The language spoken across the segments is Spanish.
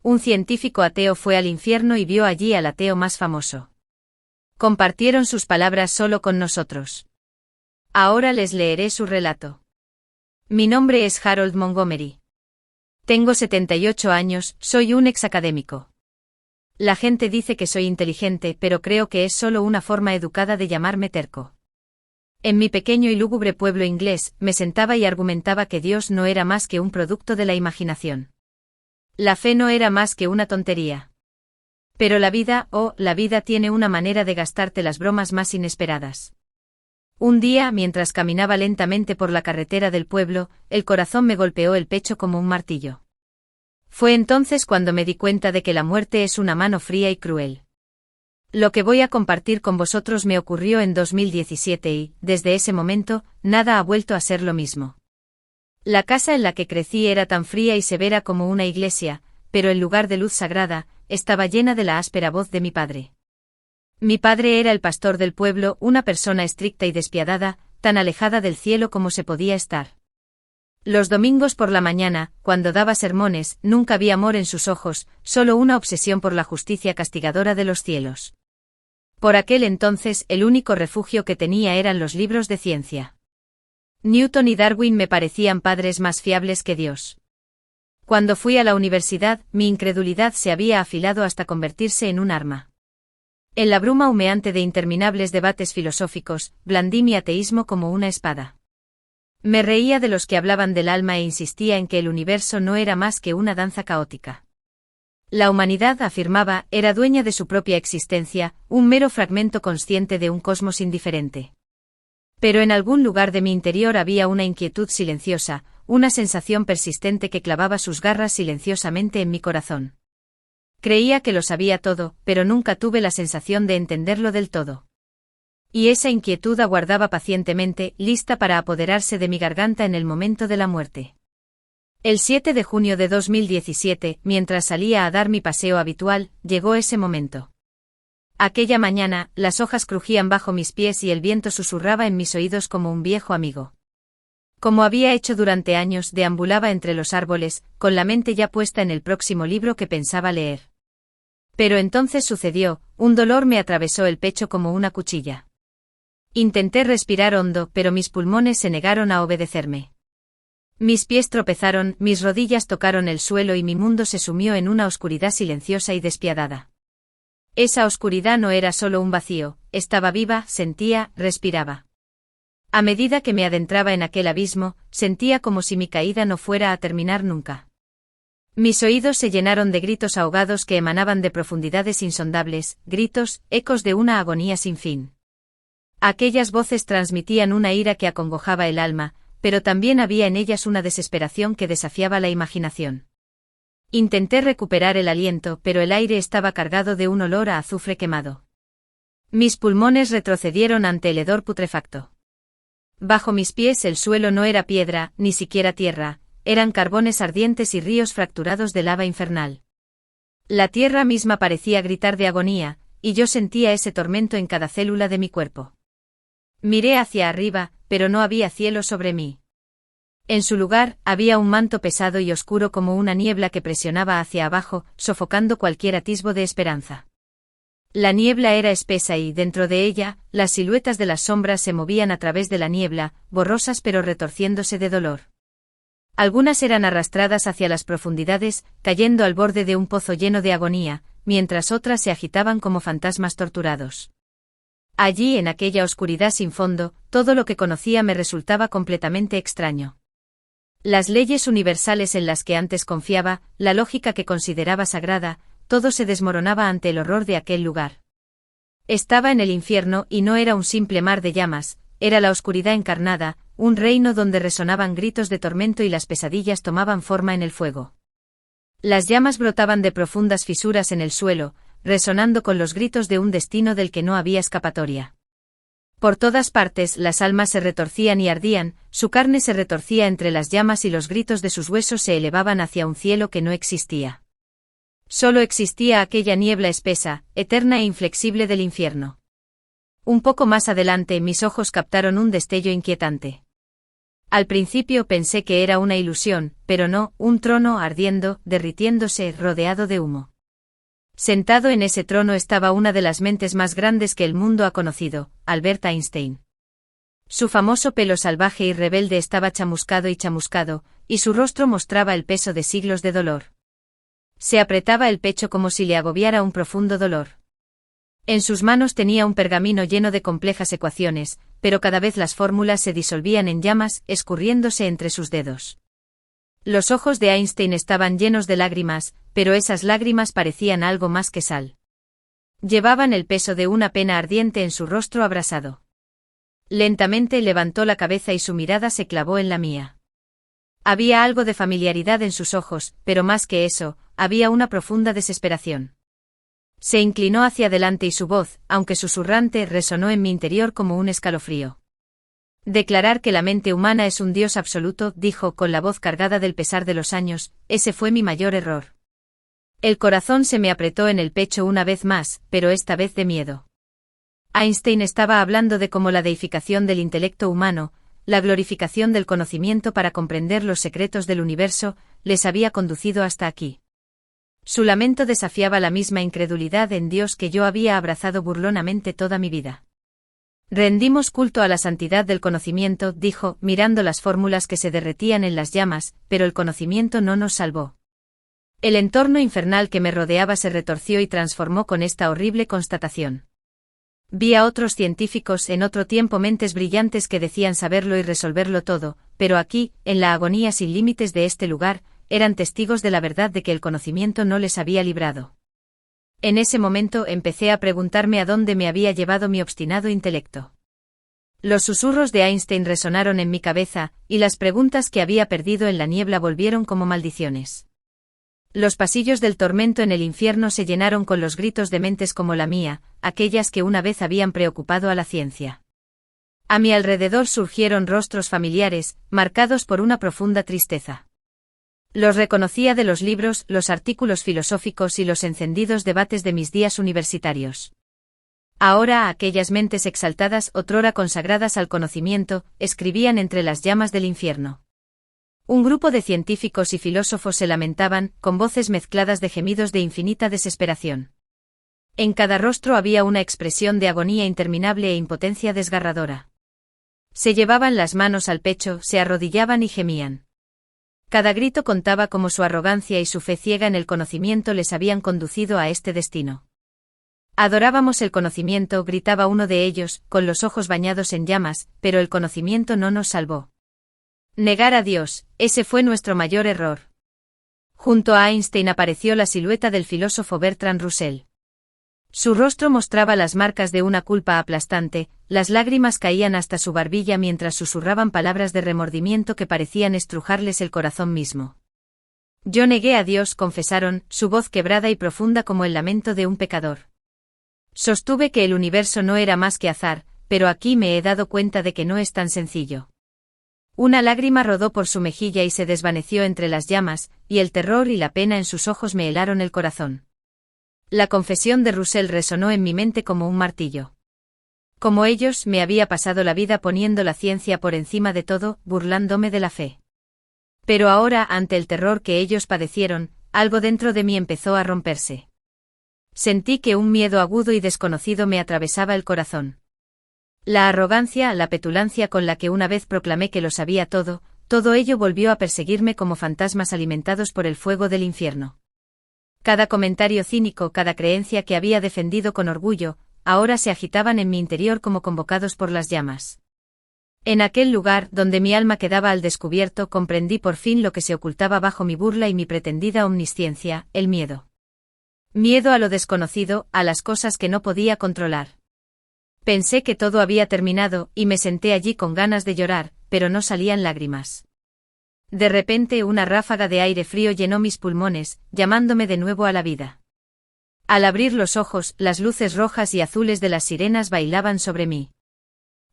Un científico ateo fue al infierno y vio allí al ateo más famoso. Compartieron sus palabras solo con nosotros. Ahora les leeré su relato. Mi nombre es Harold Montgomery. Tengo 78 años, soy un exacadémico. La gente dice que soy inteligente, pero creo que es solo una forma educada de llamarme terco. En mi pequeño y lúgubre pueblo inglés, me sentaba y argumentaba que Dios no era más que un producto de la imaginación. La fe no era más que una tontería. Pero la vida tiene una manera de gastarte las bromas más inesperadas. Un día, mientras caminaba lentamente por la carretera del pueblo, el corazón me golpeó el pecho como un martillo. Fue entonces cuando me di cuenta de que la muerte es una mano fría y cruel. Lo que voy a compartir con vosotros me ocurrió en 2017 y, desde ese momento, nada ha vuelto a ser lo mismo. La casa en la que crecí era tan fría y severa como una iglesia, pero en lugar de luz sagrada, estaba llena de la áspera voz de mi padre. Mi padre era el pastor del pueblo, una persona estricta y despiadada, tan alejada del cielo como se podía estar. Los domingos por la mañana, cuando daba sermones, nunca vi amor en sus ojos, solo una obsesión por la justicia castigadora de los cielos. Por aquel entonces, el único refugio que tenía eran los libros de ciencia. Newton y Darwin me parecían padres más fiables que Dios. Cuando fui a la universidad, mi incredulidad se había afilado hasta convertirse en un arma. En la bruma humeante de interminables debates filosóficos, blandí mi ateísmo como una espada. Me reía de los que hablaban del alma e insistía en que el universo no era más que una danza caótica. La humanidad, afirmaba, era dueña de su propia existencia, un mero fragmento consciente de un cosmos indiferente. Pero en algún lugar de mi interior había una inquietud silenciosa, una sensación persistente que clavaba sus garras silenciosamente en mi corazón. Creía que lo sabía todo, pero nunca tuve la sensación de entenderlo del todo. Y esa inquietud aguardaba pacientemente, lista para apoderarse de mi garganta en el momento de la muerte. El 7 de junio de 2017, mientras salía a dar mi paseo habitual, llegó ese momento. Aquella mañana, las hojas crujían bajo mis pies y el viento susurraba en mis oídos como un viejo amigo. Como había hecho durante años, deambulaba entre los árboles, con la mente ya puesta en el próximo libro que pensaba leer. Pero entonces sucedió, un dolor me atravesó el pecho como una cuchilla. Intenté respirar hondo, pero mis pulmones se negaron a obedecerme. Mis pies tropezaron, mis rodillas tocaron el suelo y mi mundo se sumió en una oscuridad silenciosa y despiadada. Esa oscuridad no era solo un vacío, estaba viva, sentía, respiraba. A medida que me adentraba en aquel abismo, sentía como si mi caída no fuera a terminar nunca. Mis oídos se llenaron de gritos ahogados que emanaban de profundidades insondables, gritos, ecos de una agonía sin fin. Aquellas voces transmitían una ira que acongojaba el alma, pero también había en ellas una desesperación que desafiaba la imaginación. Intenté recuperar el aliento, pero el aire estaba cargado de un olor a azufre quemado. Mis pulmones retrocedieron ante el hedor putrefacto. Bajo mis pies el suelo no era piedra, ni siquiera tierra, eran carbones ardientes y ríos fracturados de lava infernal. La tierra misma parecía gritar de agonía, y yo sentía ese tormento en cada célula de mi cuerpo. Miré hacia arriba, pero no había cielo sobre mí. En su lugar, había un manto pesado y oscuro como una niebla que presionaba hacia abajo, sofocando cualquier atisbo de esperanza. La niebla era espesa y, dentro de ella, las siluetas de las sombras se movían a través de la niebla, borrosas pero retorciéndose de dolor. Algunas eran arrastradas hacia las profundidades, cayendo al borde de un pozo lleno de agonía, mientras otras se agitaban como fantasmas torturados. Allí, en aquella oscuridad sin fondo, todo lo que conocía me resultaba completamente extraño. Las leyes universales en las que antes confiaba, la lógica que consideraba sagrada, todo se desmoronaba ante el horror de aquel lugar. Estaba en el infierno y no era un simple mar de llamas, era la oscuridad encarnada, un reino donde resonaban gritos de tormento y las pesadillas tomaban forma en el fuego. Las llamas brotaban de profundas fisuras en el suelo, resonando con los gritos de un destino del que no había escapatoria. Por todas partes las almas se retorcían y ardían, su carne se retorcía entre las llamas y los gritos de sus huesos se elevaban hacia un cielo que no existía. Solo existía aquella niebla espesa, eterna e inflexible del infierno. Un poco más adelante mis ojos captaron un destello inquietante. Al principio pensé que era una ilusión, pero no, un trono ardiendo, derritiéndose, rodeado de humo. Sentado en ese trono estaba una de las mentes más grandes que el mundo ha conocido, Albert Einstein. Su famoso pelo salvaje y rebelde estaba chamuscado, y su rostro mostraba el peso de siglos de dolor. Se apretaba el pecho como si le agobiara un profundo dolor. En sus manos tenía un pergamino lleno de complejas ecuaciones, pero cada vez las fórmulas se disolvían en llamas, escurriéndose entre sus dedos. Los ojos de Einstein estaban llenos de lágrimas, pero esas lágrimas parecían algo más que sal. Llevaban el peso de una pena ardiente en su rostro abrasado. Lentamente levantó la cabeza y su mirada se clavó en la mía. Había algo de familiaridad en sus ojos, pero más que eso, había una profunda desesperación. Se inclinó hacia adelante y su voz, aunque susurrante, resonó en mi interior como un escalofrío. Declarar que la mente humana es un Dios absoluto, dijo con la voz cargada del pesar de los años, ese fue mi mayor error. El corazón se me apretó en el pecho una vez más, pero esta vez de miedo. Einstein estaba hablando de cómo la deificación del intelecto humano, la glorificación del conocimiento para comprender los secretos del universo, les había conducido hasta aquí. Su lamento desafiaba la misma incredulidad en Dios que yo había abrazado burlonamente toda mi vida. Rendimos culto a la santidad del conocimiento, dijo, mirando las fórmulas que se derretían en las llamas, pero el conocimiento no nos salvó. El entorno infernal que me rodeaba se retorció y transformó con esta horrible constatación. Vi a otros científicos en otro tiempo, mentes brillantes que decían saberlo y resolverlo todo, pero aquí, en la agonía sin límites de este lugar, eran testigos de la verdad de que el conocimiento no les había librado. En ese momento empecé a preguntarme a dónde me había llevado mi obstinado intelecto. Los susurros de Einstein resonaron en mi cabeza, y las preguntas que había perdido en la niebla volvieron como maldiciones. Los pasillos del tormento en el infierno se llenaron con los gritos de mentes como la mía, aquellas que una vez habían preocupado a la ciencia. A mi alrededor surgieron rostros familiares, marcados por una profunda tristeza. Los reconocía de los libros, los artículos filosóficos y los encendidos debates de mis días universitarios. Ahora aquellas mentes exaltadas, otrora consagradas al conocimiento, escribían entre las llamas del infierno. Un grupo de científicos y filósofos se lamentaban, con voces mezcladas de gemidos de infinita desesperación. En cada rostro había una expresión de agonía interminable e impotencia desgarradora. Se llevaban las manos al pecho, se arrodillaban y gemían. Cada grito contaba cómo su arrogancia y su fe ciega en el conocimiento les habían conducido a este destino. Adorábamos el conocimiento, gritaba uno de ellos, con los ojos bañados en llamas, pero el conocimiento no nos salvó. Negar a Dios, ese fue nuestro mayor error. Junto a Einstein apareció la silueta del filósofo Bertrand Russell. Su rostro mostraba las marcas de una culpa aplastante, las lágrimas caían hasta su barbilla mientras susurraban palabras de remordimiento que parecían estrujarles el corazón mismo. Yo negué a Dios, confesaron, su voz quebrada y profunda como el lamento de un pecador. Sostuve que el universo no era más que azar, pero aquí me he dado cuenta de que no es tan sencillo. Una lágrima rodó por su mejilla y se desvaneció entre las llamas, y el terror y la pena en sus ojos me helaron el corazón. La confesión de Russell resonó en mi mente como un martillo. Como ellos, me había pasado la vida poniendo la ciencia por encima de todo, burlándome de la fe. Pero ahora, ante el terror que ellos padecieron, algo dentro de mí empezó a romperse. Sentí que un miedo agudo y desconocido me atravesaba el corazón. La arrogancia, la petulancia con la que una vez proclamé que lo sabía todo, todo ello volvió a perseguirme como fantasmas alimentados por el fuego del infierno. Cada comentario cínico, cada creencia que había defendido con orgullo, ahora se agitaban en mi interior como convocados por las llamas. En aquel lugar, donde mi alma quedaba al descubierto, comprendí por fin lo que se ocultaba bajo mi burla y mi pretendida omnisciencia, el miedo. Miedo a lo desconocido, a las cosas que no podía controlar. Pensé que todo había terminado, y me senté allí con ganas de llorar, pero no salían lágrimas. De repente una ráfaga de aire frío llenó mis pulmones, llamándome de nuevo a la vida. Al abrir los ojos, las luces rojas y azules de las sirenas bailaban sobre mí.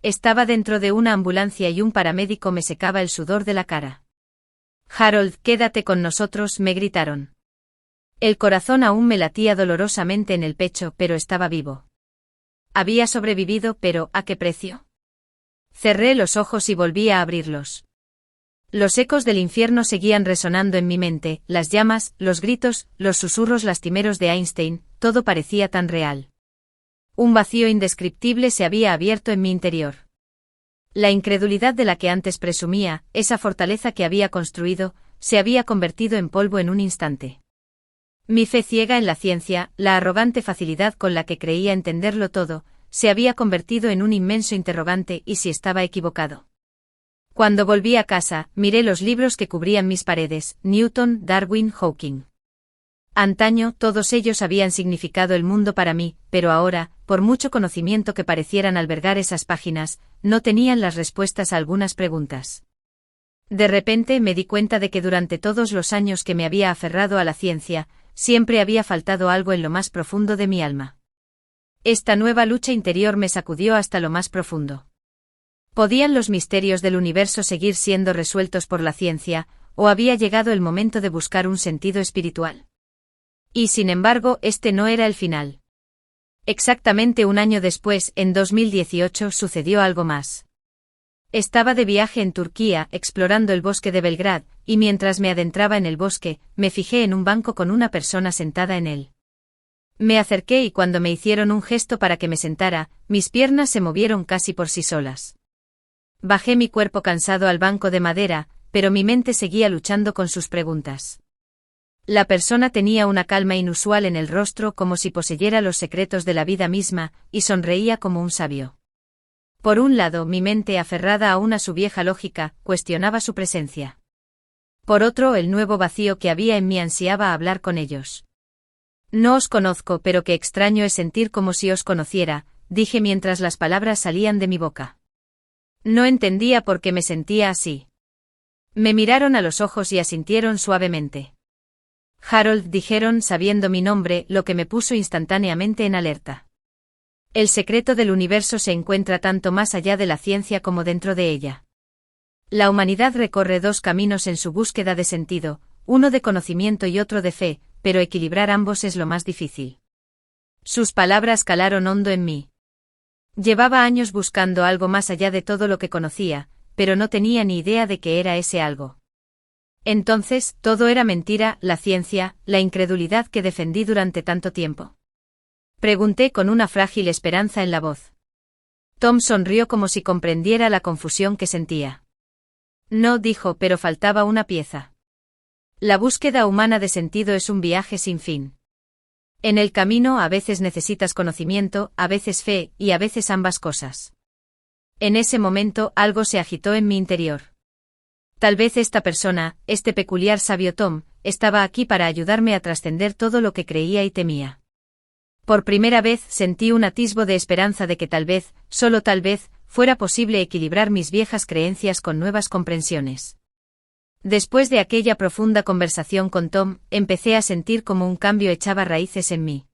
Estaba dentro de una ambulancia y un paramédico me secaba el sudor de la cara. Harold, quédate con nosotros, me gritaron. El corazón aún me latía dolorosamente en el pecho, pero estaba vivo. Había sobrevivido, pero ¿a qué precio? Cerré los ojos y volví a abrirlos. Los ecos del infierno seguían resonando en mi mente, las llamas, los gritos, los susurros lastimeros de Einstein, todo parecía tan real. Un vacío indescriptible se había abierto en mi interior. La incredulidad de la que antes presumía, esa fortaleza que había construido, se había convertido en polvo en un instante. Mi fe ciega en la ciencia, la arrogante facilidad con la que creía entenderlo todo, se había convertido en un inmenso interrogante y si estaba equivocado. Cuando volví a casa, miré los libros que cubrían mis paredes, Newton, Darwin, Hawking. Antaño, todos ellos habían significado el mundo para mí, pero ahora, por mucho conocimiento que parecieran albergar esas páginas, no tenían las respuestas a algunas preguntas. De repente me di cuenta de que durante todos los años que me había aferrado a la ciencia, siempre había faltado algo en lo más profundo de mi alma. Esta nueva lucha interior me sacudió hasta lo más profundo. ¿Podían los misterios del universo seguir siendo resueltos por la ciencia, o había llegado el momento de buscar un sentido espiritual? Y sin embargo, este no era el final. Exactamente un año después, en 2018, sucedió algo más. Estaba de viaje en Turquía, explorando el bosque de Belgrad, y mientras me adentraba en el bosque, me fijé en un banco con una persona sentada en él. Me acerqué y cuando me hicieron un gesto para que me sentara, mis piernas se movieron casi por sí solas. Bajé mi cuerpo cansado al banco de madera, pero mi mente seguía luchando con sus preguntas. La persona tenía una calma inusual en el rostro como si poseyera los secretos de la vida misma, y sonreía como un sabio. Por un lado, mi mente, aferrada aún a su vieja lógica, cuestionaba su presencia. Por otro, el nuevo vacío que había en mí ansiaba hablar con ellos. No os conozco, pero qué extraño es sentir como si os conociera, dije mientras las palabras salían de mi boca. No entendía por qué me sentía así. Me miraron a los ojos y asintieron suavemente. Harold, dijeron sabiendo mi nombre, lo que me puso instantáneamente en alerta. El secreto del universo se encuentra tanto más allá de la ciencia como dentro de ella. La humanidad recorre dos caminos en su búsqueda de sentido, uno de conocimiento y otro de fe, pero equilibrar ambos es lo más difícil. Sus palabras calaron hondo en mí. Llevaba años buscando algo más allá de todo lo que conocía, pero no tenía ni idea de qué era ese algo. Entonces, todo era mentira, la ciencia, la incredulidad que defendí durante tanto tiempo. Pregunté con una frágil esperanza en la voz. Tom sonrió como si comprendiera la confusión que sentía. No, dijo, pero faltaba una pieza. La búsqueda humana de sentido es un viaje sin fin. En el camino a veces necesitas conocimiento, a veces fe, y a veces ambas cosas. En ese momento algo se agitó en mi interior. Tal vez esta persona, este peculiar sabio Tom, estaba aquí para ayudarme a trascender todo lo que creía y temía. Por primera vez sentí un atisbo de esperanza de que tal vez, solo tal vez, fuera posible equilibrar mis viejas creencias con nuevas comprensiones. Después de aquella profunda conversación con Tom, empecé a sentir como un cambio echaba raíces en mí.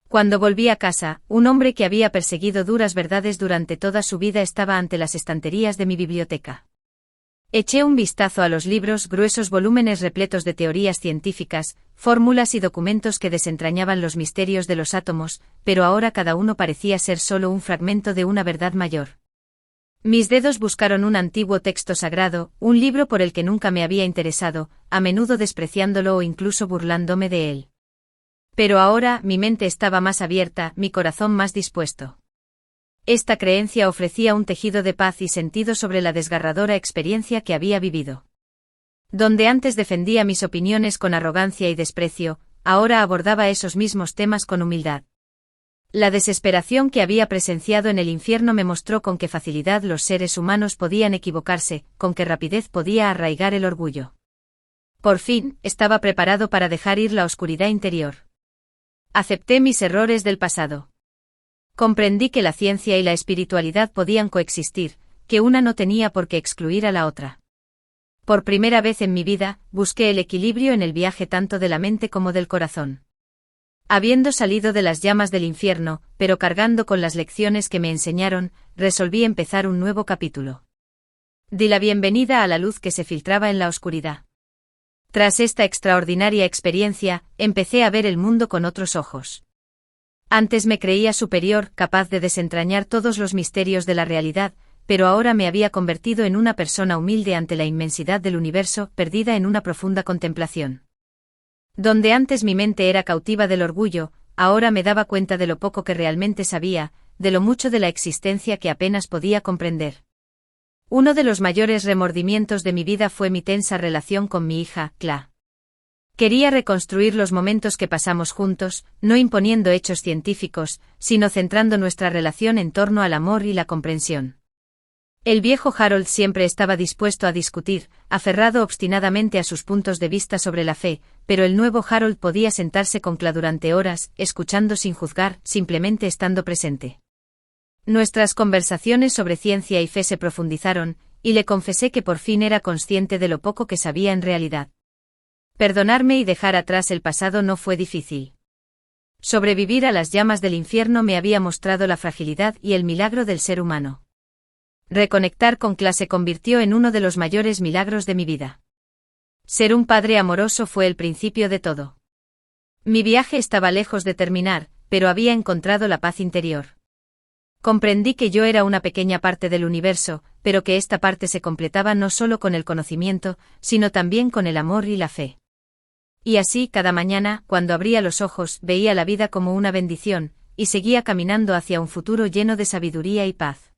Cuando volví a casa, un hombre que había perseguido duras verdades durante toda su vida estaba ante las estanterías de mi biblioteca. Eché un vistazo a los libros, gruesos volúmenes repletos de teorías científicas, fórmulas y documentos que desentrañaban los misterios de los átomos, pero ahora cada uno parecía ser solo un fragmento de una verdad mayor. Mis dedos buscaron un antiguo texto sagrado, un libro por el que nunca me había interesado, a menudo despreciándolo o incluso burlándome de él. Pero ahora mi mente estaba más abierta, mi corazón más dispuesto. Esta creencia ofrecía un tejido de paz y sentido sobre la desgarradora experiencia que había vivido. Donde antes defendía mis opiniones con arrogancia y desprecio, ahora abordaba esos mismos temas con humildad. La desesperación que había presenciado en el infierno me mostró con qué facilidad los seres humanos podían equivocarse, con qué rapidez podía arraigar el orgullo. Por fin, estaba preparado para dejar ir la oscuridad interior. Acepté mis errores del pasado. Comprendí que la ciencia y la espiritualidad podían coexistir, que una no tenía por qué excluir a la otra. Por primera vez en mi vida, busqué el equilibrio en el viaje tanto de la mente como del corazón. Habiendo salido de las llamas del infierno, pero cargando con las lecciones que me enseñaron, resolví empezar un nuevo capítulo. Di la bienvenida a la luz que se filtraba en la oscuridad. Tras esta extraordinaria experiencia, empecé a ver el mundo con otros ojos. Antes me creía superior, capaz de desentrañar todos los misterios de la realidad, pero ahora me había convertido en una persona humilde ante la inmensidad del universo, perdida en una profunda contemplación. Donde antes mi mente era cautiva del orgullo, ahora me daba cuenta de lo poco que realmente sabía, de lo mucho de la existencia que apenas podía comprender. Uno de los mayores remordimientos de mi vida fue mi tensa relación con mi hija, Cla. Quería reconstruir los momentos que pasamos juntos, no imponiendo hechos científicos, sino centrando nuestra relación en torno al amor y la comprensión. El viejo Harold siempre estaba dispuesto a discutir, aferrado obstinadamente a sus puntos de vista sobre la fe, pero el nuevo Harold podía sentarse con Cla durante horas, escuchando sin juzgar, simplemente estando presente. Nuestras conversaciones sobre ciencia y fe se profundizaron, y le confesé que por fin era consciente de lo poco que sabía en realidad. Perdonarme y dejar atrás el pasado no fue difícil. Sobrevivir a las llamas del infierno me había mostrado la fragilidad y el milagro del ser humano. Reconectar con Cla se convirtió en uno de los mayores milagros de mi vida. Ser un padre amoroso fue el principio de todo. Mi viaje estaba lejos de terminar, pero había encontrado la paz interior. Comprendí que yo era una pequeña parte del universo, pero que esta parte se completaba no solo con el conocimiento, sino también con el amor y la fe. Y así, cada mañana, cuando abría los ojos, veía la vida como una bendición, y seguía caminando hacia un futuro lleno de sabiduría y paz.